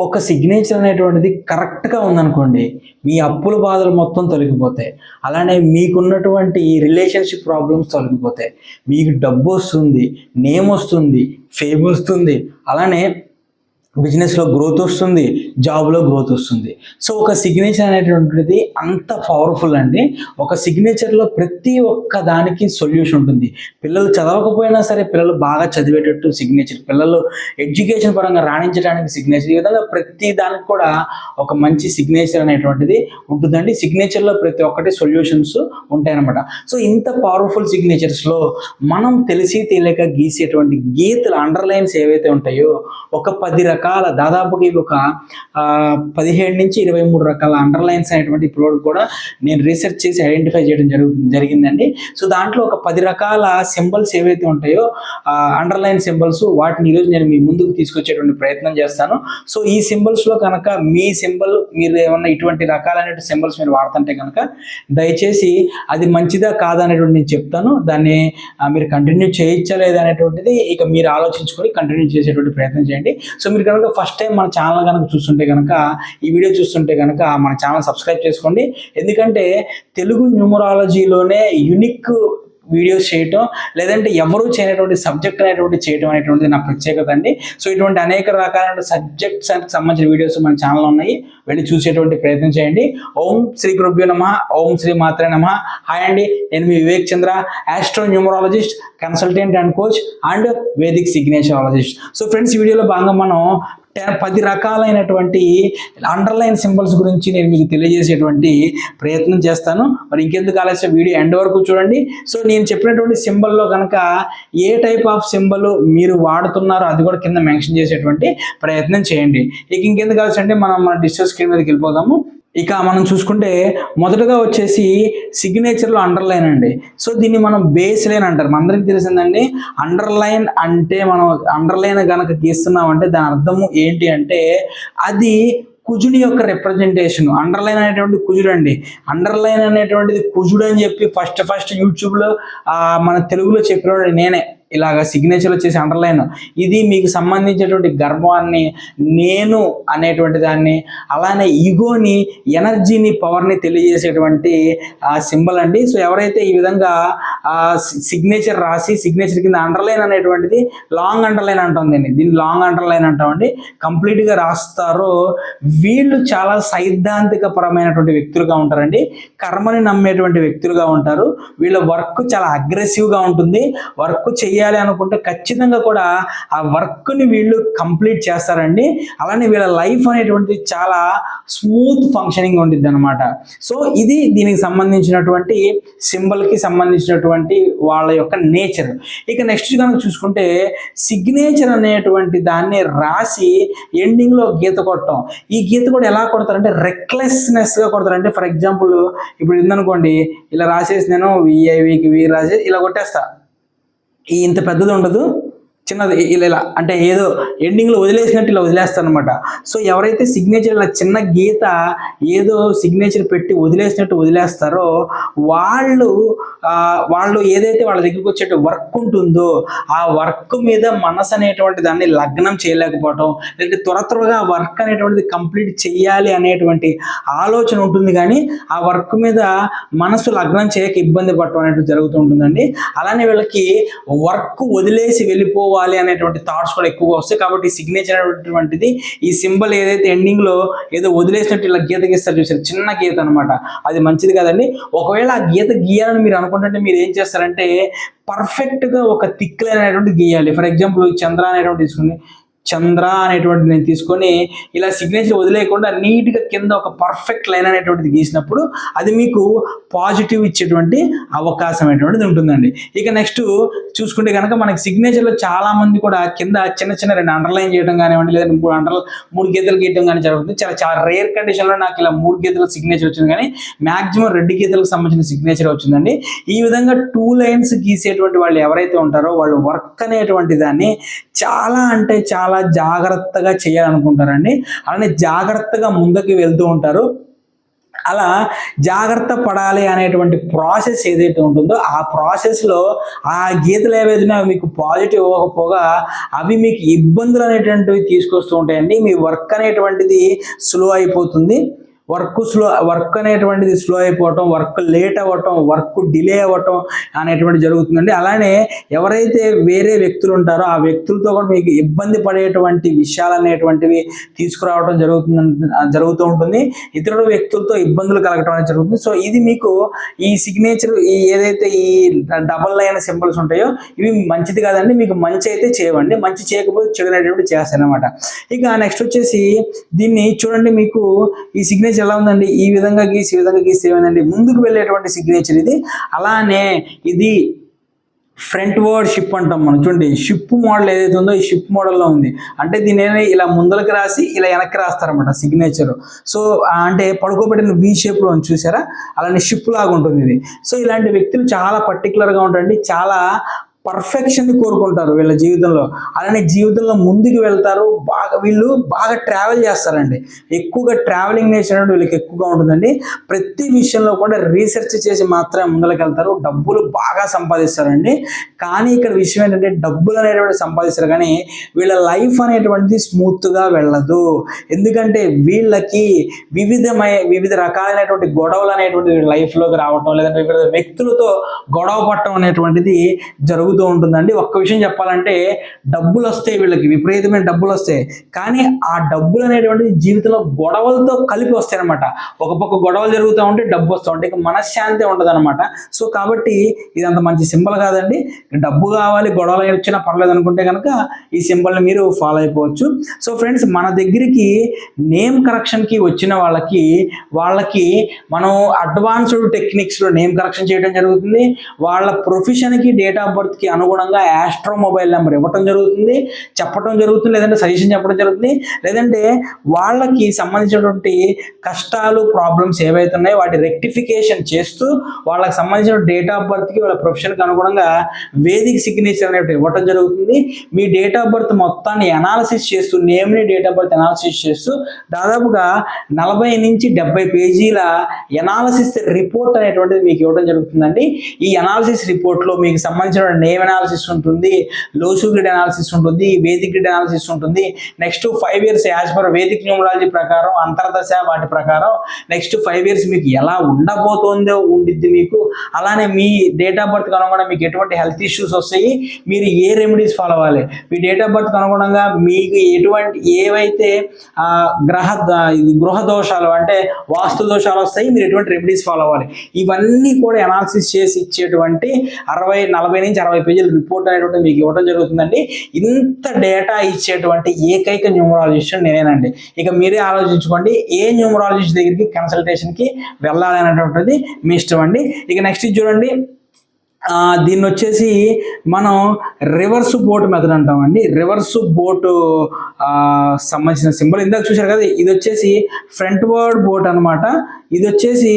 ఒక సిగ్నేచర్ అనేటువంటిది కరెక్ట్గా ఉందనుకోండి, మీ అప్పుల బాధలు మొత్తం తొలగిపోతాయి. అలానే మీకున్నటువంటి రిలేషన్షిప్ ప్రాబ్లమ్స్ తొలగిపోతాయి. మీకు డబ్బు వస్తుంది, నేమ్ వస్తుంది, ఫేమ్ వస్తుంది. అలానే బిజినెస్లో గ్రోత్ వస్తుంది, జాబ్లో గ్రోత్ వస్తుంది. సో ఒక సిగ్నేచర్ అనేటువంటిది అంత పవర్ఫుల్ అండి. ఒక సిగ్నేచర్లో ప్రతి ఒక్క దానికి సొల్యూషన్ ఉంటుంది. పిల్లలు చదవకపోయినా సరే పిల్లలు బాగా చదివేటట్టు సిగ్నేచర్, పిల్లలు ఎడ్యుకేషన్ పరంగా రాణించడానికి సిగ్నేచర్, ఈ విధంగా ప్రతి దానికి కూడా ఒక మంచి సిగ్నేచర్ అనేటువంటిది ఉంటుందండి. సిగ్నేచర్లో ప్రతి ఒక్కటి సొల్యూషన్స్ ఉంటాయన్నమాట. సో ఇంత పవర్ఫుల్ సిగ్నేచర్స్లో మనం తెలిసి తెలియక గీసేటువంటి గీతలు, అండర్లైన్స్ ఏవైతే ఉంటాయో ఒక 10 రకాల, దాదాపుగా ఇవి ఒక 17 నుంచి 23 రకాల అండర్లైన్స్ అనేటువంటి ఇప్పుడు కూడా నేను రీసెర్చ్ చేసి ఐడెంటిఫై చేయడం జరిగిందండి. సో దాంట్లో ఒక 10 రకాల సింబల్స్ ఏవైతే ఉంటాయో అండర్లైన్ సింబల్స్, వాటిని ఈరోజు నేను మీ ముందుకు తీసుకొచ్చేటువంటి ప్రయత్నం చేస్తాను. సో ఈ సింబల్స్లో కనుక మీ సింబల్, మీరు ఏమన్నా ఇటువంటి రకాలైన సింబల్స్ మీరు వాడుతుంటే కనుక దయచేసి అది మంచిదా కాదా అనేటువంటి నేను చెప్తాను. దాన్ని మీరు కంటిన్యూ చేయొచ్చా లేదా అనేటువంటిది ఇక మీరు ఆలోచించుకొని కంటిన్యూ చేసేటువంటి ప్రయత్నం చేయండి. సో మీరు కనుక ఫస్ట్ టైం మన ఛానల్ కనుక చూస్తుంటే కనుక, ఈ వీడియో చూస్తుంటే కనుక మన ఛానల్ సబ్స్క్రైబ్ చేసుకోండి. ఎందుకంటే తెలుగు న్యూమరాలజీలోనే యూనిక్ వీడియోస్ చేయటం, లేదంటే ఎవరూ చేయనటువంటి సబ్జెక్ట్ అనేటువంటి చేయటం అనేటువంటిది నా ప్రత్యేకత అండి. సో ఇటువంటి అనేక రకాలైన సబ్జెక్ట్స్ సంబంధించిన వీడియోస్ మన ఛానల్లో ఉన్నాయి, వెళ్ళి చూసేటువంటి ప్రయత్నం చేయండి. ఓం శ్రీ గురుభ్యో నమః, ఓం శ్రీ మాత్రే నమః. హాయ్ అండి, నేను మీ Vivek Chandra, astro numerologist, consultant and coach and Vedic signaturologist. So friends, ఈ వీడియోలో భాగంగా మనం 10 రకాలైనటువంటి అండర్లైన్ సింబల్స్ గురించి నేను మీకు తెలియజేసేటువంటి ప్రయత్నం చేస్తాను. మరి ఇంకెందుకు ఆలస్యం, వీడియో ఎండ్ వరకు చూడండి. సో నేను చెప్పినటువంటి సింబల్లో కనుక ఏ టైప్ ఆఫ్ సింబల్ మీరు వాడుతున్నారో అది కూడా కింద మెన్షన్ చేసేటువంటి ప్రయత్నం చేయండి. ఇక ఇంకెందుకు ఆలస్యం అంటే మన డిజిటల్ స్క్రీన్ మీదకి వెళ్ళిపోదాము. ఇక మనం చూసుకుంటే మొదటగా వచ్చేసి సిగ్నేచర్లో అండర్లైన్ అండి. సో దీన్ని మనం బేస్ లైన్ అంటారు. మనందరికీ తెలిసిందండి, అండర్లైన్ అంటే మనం అండర్లైన్ కనుక గీస్తున్నామంటే దాని అర్థము ఏంటి అంటే అది కుజుని యొక్క రిప్రజెంటేషన్. అండర్లైన్ అనేటువంటి కుజుడు అండి. అండర్లైన్ అనేటువంటిది కుజుడు అని చెప్పి ఫస్ట్ యూట్యూబ్లో మన తెలుగులో చెప్పినప్పుడు నేనే ఇలాగ సిగ్నేచర్ వచ్చేసి అండర్లైన్, ఇది మీకు సంబంధించినటువంటి గర్వాన్ని, నేను అనేటువంటి దాన్ని, అలానే ఈగోని, ఎనర్జీని, పవర్ని తెలియజేసేటువంటి సింబల్ అండి. సో ఎవరైతే ఈ విధంగా సిగ్నేచర్ రాసి సిగ్నేచర్ కింద అండర్లైన్ అనేటువంటిది లాంగ్ అండర్లైన్ అంటుందండి, దీన్ని లాంగ్ అండర్లైన్ అంటామండి, కంప్లీట్గా రాస్తారో వీళ్ళు చాలా సైద్ధాంతిక పరమైనటువంటి వ్యక్తులుగా ఉంటారండి. కర్మని నమ్మేటువంటి వ్యక్తులుగా ఉంటారు. వీళ్ళ వర్క్ చాలా అగ్రెసివ్గా ఉంటుంది. వర్క్ చేయాలి అనుకుంటే ఖచ్చితంగా కూడా ఆ వర్క్ని వీళ్ళు కంప్లీట్ చేస్తారండి. అలానే వీళ్ళ లైఫ్ అనేటువంటిది చాలా స్మూత్ ఫంక్షనింగ్ ఉంటుంది అనమాట. సో ఇది దీనికి సంబంధించినటువంటి సింబల్కి సంబంధించినటువంటి వాళ్ళ యొక్క నేచర్. ఇక నెక్స్ట్ కనుక చూసుకుంటే సిగ్నేచర్ అనేటువంటి దాన్ని రాసి ఎండింగ్లో గీత కొట్టడం. ఈ గీత కూడా ఎలా కొడతారంటే రెక్లెస్నెస్గా కొడతారంటే, ఫర్ ఎగ్జాంపుల్ ఇప్పుడు ఉందనుకోండి, ఇలా రాసేసి నేను విఐవికి వి రాసేసి ఇలా కొట్టేస్తా, ఇంత పెద్దది ఉండదు, చిన్నది ఇలా అంటే ఏదో ఎండింగ్లో వదిలేసినట్టు ఇలా వదిలేస్తాను అనమాట. సో ఎవరైతే సిగ్నేచర్ ఇలా చిన్న గీత ఏదో సిగ్నేచర్ పెట్టి వదిలేసినట్టు వదిలేస్తారో వాళ్ళు ఏదైతే వాళ్ళ దగ్గరికి వచ్చే వర్క్ ఉంటుందో ఆ వర్క్ మీద మనసు అనేటువంటి దాన్ని లగ్నం చేయలేకపోవటం, లేదంటే త్వరగా వర్క్ అనేటువంటిది కంప్లీట్ చేయాలి అనేటువంటి ఆలోచన ఉంటుంది, కానీ ఆ వర్క్ మీద మనసు లగ్నం చేయక ఇబ్బంది పడటం అనేటువంటి జరుగుతూ ఉంటుందండి. అలానే వీళ్ళకి వర్క్ వదిలేసి వెళ్ళిపోవాలి అనేటువంటి థాట్స్ కూడా ఎక్కువగా వస్తాయి. కాబట్టి సిగ్నేచర్ అనేటువంటిది, ఈ సింబల్ ఏదైతే ఎండింగ్ లో ఏదో వదిలేసినట్టు ఇలా గీత గీస్తారు చూసారు, చిన్న గీత అనమాట, అది మంచిది కదండి. ఒకవేళ ఆ గీత గీయాలని మీరు అనుకుంటుంటే మీరు ఏం చేస్తారంటే పర్ఫెక్ట్ గా ఒక థిక్ లైన్ అనేటువంటి గీయాలి. ఫర్ ఎగ్జాంపుల్ చంద్ర అనేటువంటి తీసుకుని, చంద్ర అనేటువంటి నేను తీసుకొని ఇలా సిగ్నేచర్ వదిలేయకుండా నీట్గా కింద ఒక పర్ఫెక్ట్ లైన్ అనేటువంటిది గీసినప్పుడు అది మీకు పాజిటివ్ ఇచ్చేటువంటి అవకాశం అనేటువంటిది ఉంటుందండి. ఇక నెక్స్ట్ చూసుకుంటే కనుక మనకి సిగ్నేచర్లో చాలా మంది కూడా కింద చిన్న చిన్న 2 అండర్లైన్ చేయడం కానివ్వండి, లేదా 3 గీతలు గీయడం కానీ జరుగుతుంది. చాలా రేర్ కండిషన్లో నాకు ఇలా 3 గీతల సిగ్నేచర్ వచ్చింది, కానీ మ్యాక్సిమం 2 గీతలకు సంబంధించిన సిగ్నేచర్ వచ్చిందండి. ఈ విధంగా 2 లైన్స్ గీసేటువంటి వాళ్ళు ఎవరైతే ఉంటారో వాళ్ళు వర్క్ అనేటువంటి దాన్ని చాలా అంటే చాలా జాగ్రత్తగా చేయాలనుకుంటారండి. అలానే జాగ్రత్తగా ముందుకు వెళ్తూ ఉంటారు. అలా జాగ్రత్త పడాలి అనేటువంటి ప్రాసెస్ ఏదైతే ఉంటుందో ఆ ప్రాసెస్లో ఆ గీతలు ఏవైతే అవి మీకు పాజిటివ్ ఇవ్వకపోగా అవి మీకు ఇబ్బందులు అనేటువంటివి తీసుకొస్తూ ఉంటాయండి. మీ వర్క్ అనేటువంటిది స్లో అయిపోతుంది. వర్క్ అనేటువంటిది స్లో అయిపోవటం, వర్క్ లేట్ అవ్వటం, వర్క్ డిలే అవ్వటం అనేటువంటి జరుగుతుందండి. అలానే ఎవరైతే వేరే వ్యక్తులు ఉంటారో ఆ వ్యక్తులతో కూడా మీకు ఇబ్బంది పడేటువంటి విషయాలు అనేటువంటివి తీసుకురావడం జరుగుతూ ఉంటుంది. ఇతరుల వ్యక్తులతో ఇబ్బందులు కలగటం అనేది జరుగుతుంది. సో ఇది మీకు ఈ సిగ్నేచర్ ఏదైతే ఈ డబల్ లైన్ సింబల్స్ ఉంటాయో ఇవి మంచిది కాదండి. మీకు మంచి అయితే చేయవండి, మంచి చేయకపోతే చెడు అనేటువంటి చేస్తారనమాట. ఇక నెక్స్ట్ వచ్చేసి దీన్ని చూడండి, మీకు ఈ సిగ్నేచర్ ఎలా ఉందండి, ఈ విధంగా గీసి ఏమైందండి ముందుకు వెళ్ళేటువంటి సిగ్నేచర్ ఇది. అలానే ఇది ఫ్రంట్ వర్డ్ షిప్ అంటాం మనం. చూడండి షిప్ మోడల్ ఏదైతే ఉందో ఈ షిప్ మోడల్లో ఉంది. అంటే దీని ఇలా ముందరికి రాసి ఇలా వెనక్కి రాస్తారనమాట సిగ్నేచర్. సో అంటే పడుకోబెట్టిన వి షేప్లో ఉంది చూసారా, అలానే షిప్ లాగా ఉంటుంది ఇది. సో ఇలాంటి వ్యక్తులు చాలా పర్టికులర్గా ఉంటారండి, చాలా పర్ఫెక్షన్ని కోరుకుంటారు వీళ్ళ జీవితంలో. అలానే జీవితంలో ముందుకు వెళ్తారు, వీళ్ళు బాగా ట్రావెల్ చేస్తారండి. ఎక్కువగా ట్రావెలింగ్ నేచర్ అనేది వీళ్ళకి ఎక్కువగా ఉంటుందండి. ప్రతి విషయంలో కూడా రీసెర్చ్ చేసి మాత్రమే ముందుకు వెళ్తారు, డబ్బులు బాగా సంపాదిస్తారండి. కానీ ఇక్కడ విషయం ఏంటంటే డబ్బులు అనేటువంటి సంపాదిస్తారు కానీ వీళ్ళ లైఫ్ అనేటువంటిది స్మూత్గా వెళ్ళదు. ఎందుకంటే వీళ్ళకి వివిధ రకాలైనటువంటి గొడవలు అనేటువంటి లైఫ్లోకి రావటం, లేదంటే వివిధ వ్యక్తులతో గొడవ పడటం అనేటువంటిది జరుగుతూ ఉంటుందండి. ఒక్క విషయం చెప్పాలంటే డబ్బులు వస్తాయి, వీళ్ళకి విపరీతమైన డబ్బులు వస్తాయి. కానీ ఆ డబ్బులు అనేటువంటిది జీవితంలో గొడవలతో కలిపి వస్తాయి అనమాట. ఒక పక్క గొడవలు జరుగుతూ ఉంటే డబ్బు వస్తూ ఉంటే ఇక మనశ్శాంతి ఉండదు అనమాట. సో కాబట్టి ఇది అంత మంచి సింబల్ కాదండి. డబ్బు కావాలి, గొడవలు వచ్చినా పర్లేదు అనుకుంటే కనుక ఈ సింబల్ని మీరు ఫాలో అయిపోవచ్చు. సో ఫ్రెండ్స్, మన దగ్గరికి నేమ్ కరెక్షన్కి వచ్చిన వాళ్ళకి మనం అడ్వాన్స్డ్ టెక్నిక్స్లో నేమ్ కరెక్షన్ చేయడం జరుగుతుంది. వాళ్ళ ప్రొఫెషన్కి డేట్ ఆఫ్ బర్త్కి అనుగుణంగా యాస్ట్రో మొబైల్ నెంబర్ ఇవ్వటం జరుగుతుంది, చెప్పడం జరుగుతుంది, లేదంటే సజెషన్ చెప్పడం జరుగుతుంది. లేదంటే వాళ్ళకి సంబంధించినటువంటి కష్టాలు ప్రాబ్లమ్స్ ఏవైతే ఉన్నాయో వాటి రెక్టిఫికేషన్ చేస్తూ వాళ్ళకి సంబంధించిన డేట్ ఆఫ్ బర్త్కి వాళ్ళ ప్రొఫెషన్కి అనుగుణంగా వేదిక్ సిగ్నేచర్ అనేవి ఇవ్వటం జరుగుతుంది. మీ డేట్ ఆఫ్ బర్త్ మొత్తాన్ని అనాలిసిస్ చేస్తూ, నేమ్ని డేట్ ఆఫ్ బర్త్ అనాలిసిస్ చేస్తూ దాదాపుగా 40 నుంచి 70 పేజీల ఎనాలిసిస్ రిపోర్ట్ అనేటువంటిది మీకు ఇవ్వడం జరుగుతుందండి. ఈ అనాలిసిస్ రిపోర్ట్లో మీకు సంబంధించిన నేమ్ అనాలిసిస్ ఉంటుంది, లోసు గ్రిడ్ అనాలిసిస్ ఉంటుంది, వేదిక్ గ్రిడ్ అనాలిసిస్ ఉంటుంది. Next 5 years as per Vedic numerology ప్రకారం అంతర్దశ వాటి ప్రకారం నెక్స్ట్ 5 years మీకు ఎలా ఉండబోతుందో ఉండిద్ది మీకు. అలానే మీ డేట్ ఆఫ్ బర్త్ అనుగుణంగా మీకు ఎటువంటి హెల్త్ ఇష్యూస్ వస్తాయి, మీరు ఏ రెమెడీస్ ఫాలో అవ్వాలి, మీ డేట్ ఆఫ్ బర్త్ అనుగుణంగా మీకు ఎటువంటి ఏవైతే గృహ దోషాలు అంటే వాస్తు దోషాలు వస్తాయి, మీరు ఎటువంటి రెమెడీస్ ఫాలో అవ్వాలి, ఇవన్నీ కూడా అనాలిసిస్ చేసి ఇచ్చేటువంటి 40 నుంచి 60 పేజీల రిపోర్ట్ అనేటువంటి మీకు ఇవ్వడం జరుగుతుందండి. ఇంత డేటా ఇచ్చేటువంటి ఏకైక న్యూమరాలజిస్ట్ నేనేనండి. ఇక మీరే ఆలోచించుకోండి ఏ న్యూమరాలజిస్ట్ దగ్గరికి కన్సల్టేషన్కి వెళ్ళాలి అనేటువంటిది మీ ఇష్టం అండి. ఇక నెక్స్ట్ చూడండి, దీన్ని వచ్చేసి మనం రివర్స్ బోట్ మెథడ్ అంటామండి. రివర్స్ బోటు సంబంధించిన సింబల్ ఇందాక చూశారు కదా, ఇది వచ్చేసి ఫ్రంట్ వర్డ్ బోట్ అనమాట. ఇది వచ్చేసి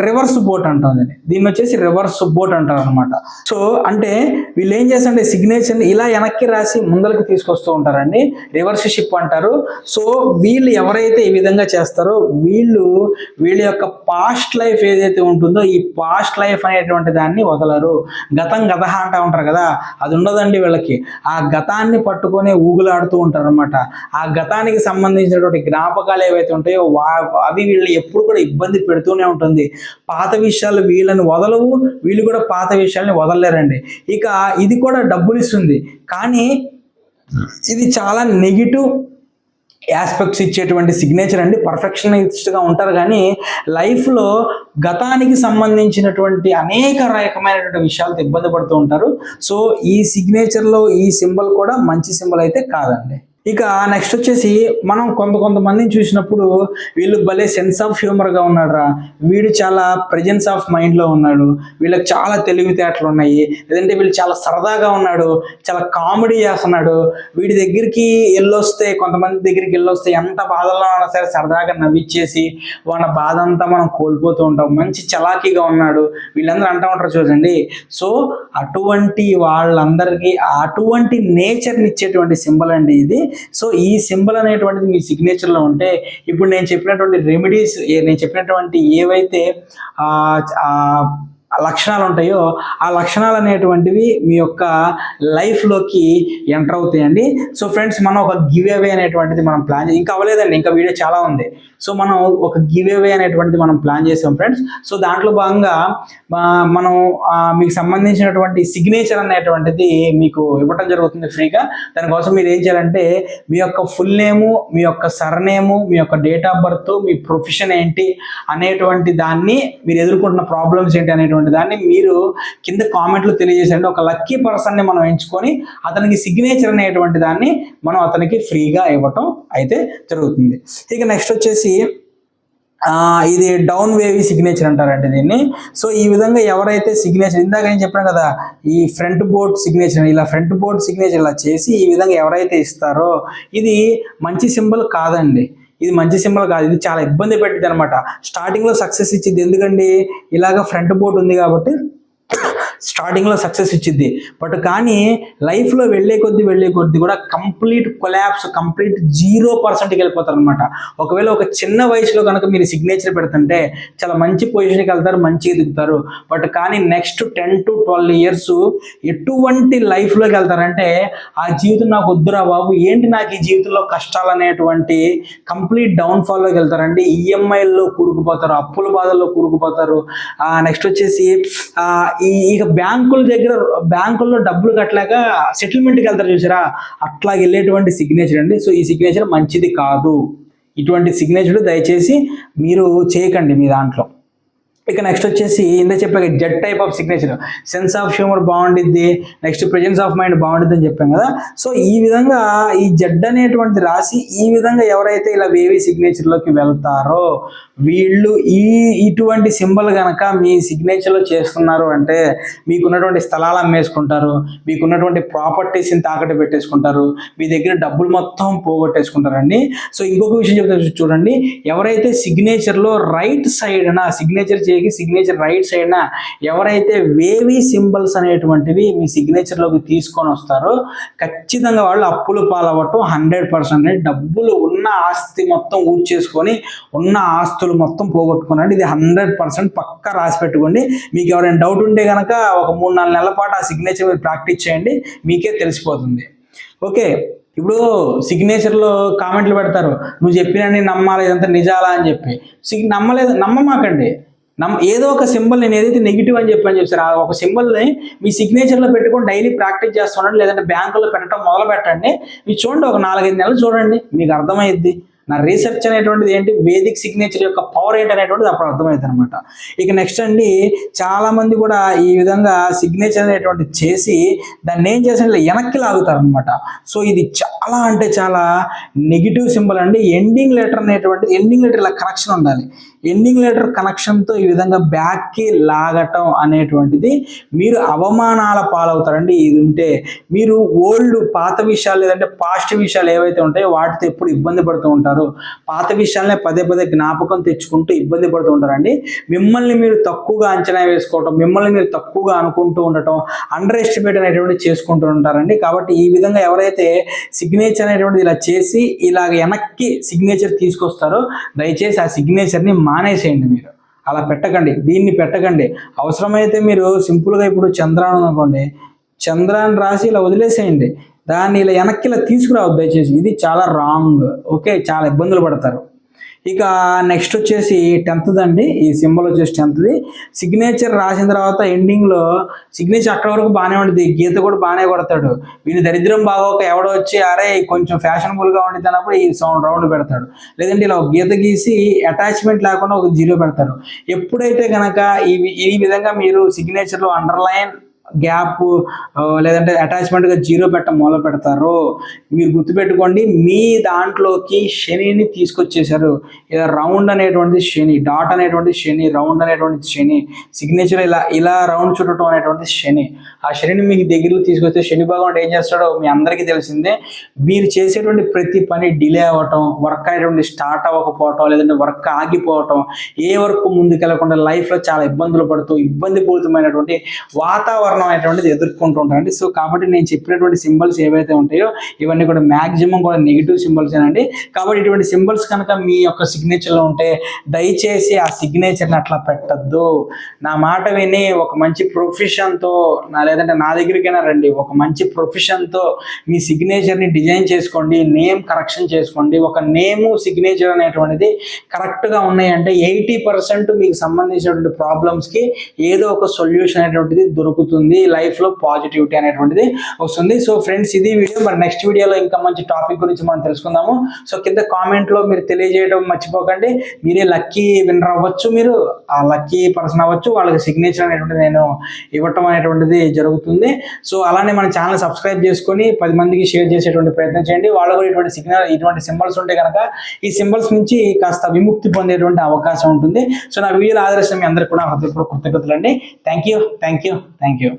రివర్స్ బోట్ అంటుందండి. దీన్ని వచ్చేసి రివర్స్ బోట్ అంటారు అనమాట. సో అంటే వీళ్ళు ఏం చేస్తారంటే సిగ్నేచర్ని ఇలా వెనక్కి రాసి ముందరికి తీసుకొస్తూ ఉంటారండి, రివర్స్ షిప్ అంటారు. సో వీళ్ళు ఎవరైతే ఈ విధంగా చేస్తారో వీళ్ళ యొక్క పాస్ట్ లైఫ్ ఏదైతే ఉంటుందో ఈ పాస్ట్ లైఫ్ అనేటువంటి దాన్ని వదలరు. గతం అంటూ ఉంటారు కదా, అది ఉండదండి వీళ్ళకి. ఆ గతాన్ని పట్టుకొని ఊగులాడుతూ ఉంటారు అనమాట. ఆ గతానికి సంబంధించినటువంటి జ్ఞాపకాలు ఏవైతే ఉంటాయో అవి వీళ్ళు ఎప్పుడు కూడా ఇబ్బంది పెడుతూనే ఉంటుంది. పాత విషయాలు వీళ్ళని వదలవు, వీళ్ళు కూడా పాత విషయాల్ని వదలలేరండి. ఇక ఇది కూడా డబ్బులు ఇస్తుంది, కానీ ఇది చాలా నెగిటివ్ ఆస్పెక్ట్స్ ఇచ్చేటువంటి సిగ్నేచర్ అండి. పర్ఫెక్షనిస్ట్గా ఉంటారు కానీ లైఫ్లో గతానికి సంబంధించినటువంటి అనేక రకమైనటువంటి విషయాలతో ఇబ్బంది పడుతూ ఉంటారు. సో ఈ సిగ్నేచర్లో ఈ సింబల్ కూడా మంచి సింబల్ అయితే కాదండి. ఇక నెక్స్ట్ వచ్చేసి మనం కొంతమందిని చూసినప్పుడు వీళ్ళు భలే సెన్స్ ఆఫ్ హ్యూమర్గా ఉన్నాడురా, వీడు చాలా ప్రెజెన్స్ ఆఫ్ మైండ్లో ఉన్నాడు, వీళ్ళకి చాలా తెలివితేటలు ఉన్నాయి, లేదంటే వీళ్ళు చాలా సరదాగా ఉన్నాడు, చాలా కామెడీ చేస్తున్నాడు, వీడి దగ్గరికి కొంతమంది దగ్గరికి వెళ్ళొస్తే ఎంత బాధల్లో ఉన్నా సరే సరదాగా నవ్విచ్చేసి వాళ్ళ బాధ అంతా మనం కోల్పోతూ ఉంటాం, మంచి చలాకీగా ఉన్నాడు, వీళ్ళందరూ అంటూ ఉంటారు చూడండి. సో అటువంటి వాళ్ళందరికీ అటువంటి నేచర్ని ఇచ్చేటువంటి సింబల్ అండి ఇది. సో ఈ సింబల్ అనేటువంటిది మీ సిగ్నేచర్లో ఉంటే ఇప్పుడు నేను చెప్పినటువంటి రెమెడీస్, నేను చెప్పినటువంటి ఏవైతే లక్షణాలు ఉంటాయో ఆ లక్షణాలు అనేటువంటివి మీ యొక్క లైఫ్లోకి ఎంటర్ అవుతాయండి. సో ఫ్రెండ్స్, మనం ఒక గివ్ అవే అనేటువంటిది మనం ప్లాన్ ఇంకా అవ్వలేదండి, ఇంకా వీడియో చాలా ఉంది. సో మనం ఒక గివ్ అవే అనేటువంటిది మనం ప్లాన్ చేసాం ఫ్రెండ్స్. సో దాంట్లో భాగంగా మనం మీకు సంబంధించినటువంటి సిగ్నేచర్ అనేటువంటిది మీకు ఇవ్వటం జరుగుతుంది ఫ్రీగా. దానికోసం మీరు ఏం చేయాలంటే మీ యొక్క ఫుల్ నేము, మీ యొక్క సర్నేము, మీ యొక్క date of birth, me profession ఏంటి అనేటువంటి దాన్ని, మీరు ఎదుర్కొంటున్న ప్రాబ్లమ్స్ ఏంటి అనేటువంటి దాన్ని మీరు కింద కామెంట్లు తెలియజేసండి. ఒక లక్కీ పర్సన్ని మనం ఎంచుకొని అతనికి సిగ్నేచర్ అనేటువంటి దాన్ని మనం అతనికి ఫ్రీగా ఇవ్వటం అయితే జరుగుతుంది. ఇక నెక్స్ట్ వచ్చేసి ఇది డౌన్ వేవీ సిగ్నేచర్ అంటారండి దీన్ని. సో ఈ విధంగా ఎవరైతే సిగ్నేచర్, ఇందాక నేను చెప్పాను కదా, ఈ ఫ్రంట్ బోర్డ్ సిగ్నేచర్, ఇలా ఫ్రంట్ బోర్డ్ సిగ్నేచర్ ఇలా చేసి ఈ విధంగా ఎవరైతే ఇస్తారో ఇది మంచి సింబల్ కాదండి. ఇది మంచి సింబల్ కాదు, ఇది చాలా ఇబ్బంది పెట్టింది అనమాట. స్టార్టింగ్లో సక్సెస్ ఇచ్చింది, ఎందుకండి ఇలాగ ఫ్రంట్ బోర్డ్ ఉంది కాబట్టి స్టార్టింగ్లో సక్సెస్ ఇచ్చింది. బట్ కానీ లైఫ్లో వెళ్ళే కొద్దీ కూడా కంప్లీట్ కొలాప్స్, కంప్లీట్ 0%కి వెళ్ళిపోతారు అనమాట. ఒకవేళ ఒక చిన్న వయసులో కనుక మీరు సిగ్నేచర్ పెడుతుంటే చాలా మంచి పొజిషన్కి వెళ్తారు, మంచిగా దిగుతారు. బట్ కానీ నెక్స్ట్ 10 to 12 years ఎటువంటి లైఫ్లోకి వెళ్తారంటే ఆ జీవితం నాకు వద్దురా బాబు, ఏంటి నాకు ఈ జీవితంలో కష్టాలు అనేటువంటి కంప్లీట్ డౌన్ఫాల్లోకి వెళ్తారండి. ఈఎంఐల్లో కూరుకుపోతారు, అప్పుల బాధల్లో కూరుకుపోతారు. నెక్స్ట్ వచ్చేసి ఇక బ్యాంకుల్లో డబ్బులు కట్టలేక సెటిల్మెంట్కి వెళ్తారు చూసారా, అట్లా వెళ్ళేటువంటి సిగ్నేచర్ అండి. సో ఈ సిగ్నేచర్ మంచిది కాదు. ఇటువంటి సిగ్నేచర్ దయచేసి మీరు చేయకండి మీ దాంట్లో. ఇక నెక్స్ట్ వచ్చేసి ఇందా చెప్పాక Z type of signature, sense of humour బాగుండిద్ది, నెక్స్ట్ ప్రెజెన్స్ ఆఫ్ మైండ్ బాగుండిద్ది అని చెప్పాం కదా. సో ఈ విధంగా ఈ జెడ్ అనేటువంటి రాసి ఈ విధంగా ఎవరైతే ఇలా వేవీ సిగ్నేచర్లోకి వెళ్తారో వీళ్ళు ఇటువంటి సింబల్ కనుక మీ సిగ్నేచర్లో చేస్తున్నారు అంటే మీకున్నటువంటి స్థలాలు అమ్మేసుకుంటారు, మీకున్నటువంటి ప్రాపర్టీస్ని తాకట్టు పెట్టేసుకుంటారు, మీ దగ్గర డబ్బులు మొత్తం పోగొట్టేసుకుంటారండి. సో ఇంకొక విషయం చెప్తే చూడండి, ఎవరైతే సిగ్నేచర్లో రైట్ సైడ్ సిగ్నేచర్ రైట్ సైడ్న ఎవరైతే వేవీ సింబల్స్ అనేటువంటివి మీ సిగ్నేచర్లోకి తీసుకొని వస్తారో ఖచ్చితంగా వాళ్ళు అప్పులు పాలవ్వటం 100%. డబ్బులు ఉన్న ఆస్తి మొత్తం ఊడ్చేసుకొని ఉన్న ఆస్తులు మొత్తం పోగొట్టుకున్నాడు. ఇది 100% పక్కా రాసి పెట్టుకోండి. మీకు ఎవరైనా డౌట్ ఉంటే కనుక ఒక 3-4 నెలల పాటు ఆ సిగ్నేచర్ మీరు ప్రాక్టీస్ చేయండి, మీకే తెలిసిపోతుంది. ఓకే, ఇప్పుడు సిగ్నేచర్లో కామెంట్లు పెడతారు, నువ్వు చెప్పినని నమ్మాలి, ఇదంతా నిజాలా అని చెప్పి. నమ్మమాకండి. ఏదో ఒక సింబల్, నేను ఏదైతే నెగిటివ్ అని చెప్పారు ఆ ఒక సింబల్ని మీ సిగ్నేచర్లో పెట్టుకొని డైలీ ప్రాక్టీస్ చేస్తున్నాడు, లేదంటే బ్యాంకులో పెట్టడం మొదలు పెట్టండి. మీరు చూడండి, ఒక 4-5 నెలలు చూడండి, మీకు అర్థమైద్ది. నా రీసెర్చ్ అనేటువంటిది ఏంటి, వేదిక్ సిగ్నేచర్ యొక్క పవర్ ఏంటి అనేటువంటిది అప్పుడు అర్థమవుతుంది అనమాట. ఇక నెక్స్ట్ అండి, చాలామంది కూడా ఈ విధంగా సిగ్నేచర్ అనేటువంటి చేసి దాన్ని ఏం చేసి వెనక్కి లాగుతారు అనమాట. సో ఇది చాలా అంటే చాలా నెగిటివ్ సింబల్ అండి. ఎండింగ్ లెటర్ ఇలా కనెక్షన్ ఉండాలి. ఎండింగ్ లెటర్ కనెక్షన్తో ఈ విధంగా బ్యాక్కి లాగటం అనేటువంటిది మీరు అవమానాల పాలవుతారండి. ఇది ఉంటే మీరు పాత విషయాలు లేదంటే పాస్ట్ విషయాలు ఏవైతే ఉంటాయో వాటితో ఎప్పుడు ఇబ్బంది పడుతూ ఉంటారు. పాత విషయాలనే పదే జ్ఞాపకం తెచ్చుకుంటూ ఇబ్బంది పడుతూ ఉంటారండి. మిమ్మల్ని మీరు తక్కువగా అంచనా వేసుకోవటం, మిమ్మల్ని మీరు తక్కువగా అనుకుంటూ ఉండటం, అండర్ ఎస్టిమేట్ అనేటువంటి చేసుకుంటూ ఉంటారండి. కాబట్టి ఈ విధంగా ఎవరైతే సిగ్నేచర్ అనేటువంటిది ఇలా చేసి ఇలాగ వెనక్కి సిగ్నేచర్ తీసుకొస్తారో దయచేసి ఆ సిగ్నేచర్ని మానేసేయండి. మీరు అలా పెట్టకండి, దీన్ని పెట్టకండి. అవసరమైతే మీరు సింపుల్గా ఇప్పుడు చంద్రాన్ అనుకోండి, చంద్రాన్ని రాసి ఇలా వదిలేసేయండి, దాన్ని ఇలా వెనక్కి ఇలా తీసుకురావద్దు దయచేసి. ఇది చాలా రాంగ్. ఓకే, చాలా ఇబ్బందులు పడతారు. ఇక నెక్స్ట్ వచ్చేసి 10th అండి. ఈ సింబల్ వచ్చేసి 10th. సిగ్నేచర్ రాసిన తర్వాత ఎండింగ్లో సిగ్నేచర్ అక్కడ వరకు బాగానే ఉంటుంది, గీత కూడా బాగానే కొడతాడు. వీని దరిద్రం బాగోక ఎవడో వచ్చి అరే కొంచెం ఫ్యాషనబుల్గా ఉండిద్ది అన్నప్పుడు ఈ రౌండ్ పెడతాడు. లేదంటే ఇలా ఒక గీత గీసి అటాచ్మెంట్ లేకుండా ఒక 0 పెడతారు. ఎప్పుడైతే కనుక ఈ విధంగా మీరు సిగ్నేచర్లో అండర్లైన్, గ్యాప్ లేదంటే అటాచ్మెంట్గా 0 పెట్టడం మొదలు పెడతారో మీరు గుర్తుపెట్టుకోండి, మీ దాంట్లోకి శనిని తీసుకొచ్చేసారు. ఇలా రౌండ్ అనేటువంటి శని, డాట్ అనేటువంటి శని, రౌండ్ అనేటువంటి శని, సిగ్నేచర్ ఇలా రౌండ్ చుట్టడం అనేటువంటి శని. ఆ శనిని మీకు దగ్గరలో తీసుకొస్తే శని భగవానుడు ఏం చేస్తాడో మీ అందరికీ తెలిసిందే. మీరు చేసేటువంటి ప్రతి పని డిలే అవ్వటం, వర్క్ అనేటువంటి స్టార్ట్ అవ్వకపోవటం, లేదంటే వర్క్ ఆగిపోవటం, ఏ వర్క్ ముందుకెళ్లకుండా లైఫ్లో చాలా ఇబ్బందులు పడుతూ ఇబ్బందిపూరితమైనటువంటి వాతావరణం వాతావరణం అనేటువంటిది ఎదుర్కొంటూ ఉంటారండి. సో కాబట్టి నేను చెప్పినటువంటి సింబల్స్ ఏవైతే ఉంటాయో ఇవన్నీ కూడా మ్యాక్సిమం కూడా నెగిటివ్ సింబల్స్ ఏనండి. కాబట్టి ఇటువంటి సింబల్స్ కనుక మీ యొక్క సిగ్నేచర్లో ఉంటే దయచేసి ఆ సిగ్నేచర్ని అట్లా పెట్టద్దు. నా మాట విని ఒక మంచి ప్రొఫెషన్తో లేదంటే నా దగ్గరికైనా రండి, ఒక మంచి ప్రొఫెషన్తో మీ సిగ్నేచర్ని డిజైన్ చేసుకోండి, నేమ్ కరెక్షన్ చేసుకోండి. ఒక నేము సిగ్నేచర్ అనేటువంటిది కరెక్ట్గా ఉన్నాయంటే 80% మీకు సంబంధించినటువంటి ప్రాబ్లమ్స్కి ఏదో ఒక సొల్యూషన్ అనేటువంటిది దొరుకుతుంది, లైఫ్లో పాజిటివిటీ అనేటువంటిది వస్తుంది. సో ఫ్రెండ్స్, ఇది వీడియో. మరి నెక్స్ట్ వీడియోలో ఇంకా మంచి టాపిక్ గురించి మనం తెలుసుకుందాము. సో కింద కామెంట్లో మీరు తెలియజేయడం మర్చిపోకండి. మీరే లక్కీ విన్నర్ అవ్వచ్చు, మీరు ఆ లక్కీ పర్సన్ అవ్వచ్చు, వాళ్ళకి సిగ్నేచర్ అనేటువంటిది నేను ఇవ్వటం అనేటువంటిది జరుగుతుంది. సో అలానే మన ఛానల్ సబ్స్క్రైబ్ చేసుకొని 10 మందికి షేర్ చేసేటువంటి ప్రయత్నం చేయండి. వాళ్ళు కూడా ఇటువంటి సింబల్స్ ఉంటే కనుక ఈ సింబల్స్ నుంచి కాస్త విముక్తి పొందేటువంటి అవకాశం ఉంటుంది. సో నా వీడియోలు ఆదర్శం మీ అందరికీ కూడా హృదయపూర్వక కృతజ్ఞతలు అండి. Thank you.